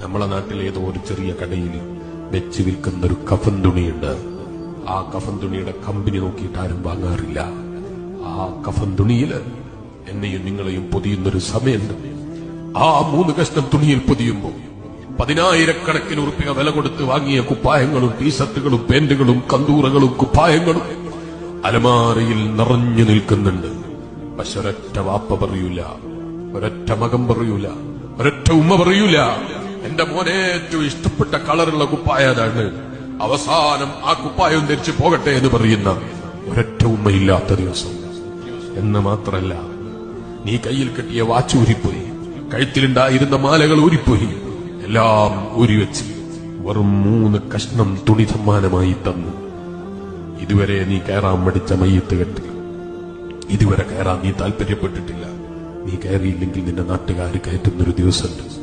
നമ്മളെ നാട്ടിലെ ഏതോ ഒരു ചെറിയ കടയിൽ വെച്ച് വിൽക്കുന്ന ഒരു കഫൻ തുണിയുണ്ട്. ആ കഫൻ തുണിയുടെ കമ്പനി നോക്കിയിട്ട് ആരും വാങ്ങാറില്ല. ആ കഫൻ തുണിയിൽ എന്നെയും നിങ്ങളെയും പൊതിയുന്നൊരു സമയമുണ്ട്. ആ 3 കഷ്ണം തുണിയിൽ പൊതിയുമ്പോൾ 10,000 ഉറുപ്പിക വില കൊടുത്ത് വാങ്ങിയ കുപ്പായങ്ങളും ടീഷർട്ടുകളും പാന്റുകളും കന്തൂറകളും കുപ്പായങ്ങളും അലമാരയിൽ നിറഞ്ഞു നിൽക്കുന്നുണ്ട്. പക്ഷെ ഒരൊറ്റ വാപ്പ പറയൂല, ഒരൊറ്റ മകൻ പറയൂല, ഒരൊറ്റ ഉമ്മ പറയൂല എന്റെ മോനെ ഏറ്റവും ഇഷ്ടപ്പെട്ട കളറുള്ള കുപ്പായ അതാണ്, അവസാനം ആ കുപ്പായം ധരിച്ചു പോകട്ടെ എന്ന് പറയുന്ന ഒരൊറ്റ ഉമ്മയില്ലാത്ത ദിവസം. എന്ന് മാത്രല്ല, നീ കയ്യിൽ കെട്ടിയ വാച്ച് ഊരിപ്പോയി, കഴുത്തിലുണ്ടായിരുന്ന മാലകൾ ഊരിപ്പോയി, എല്ലാം ഊരിവെച്ച് വെറും 3 കഷ്ണം തുണി സമ്മാനമായി തന്നു. ഇതുവരെ നീ കയറാൻ മടിച്ച മയ്യത്ത് കെട്ട്, ഇതുവരെ കയറാൻ നീ താല്പര്യപ്പെട്ടിട്ടില്ല. നീ കയറിയില്ലെങ്കിൽ നിന്റെ നാട്ടുകാർ കയറ്റുന്നൊരു ദിവസമുണ്ട്.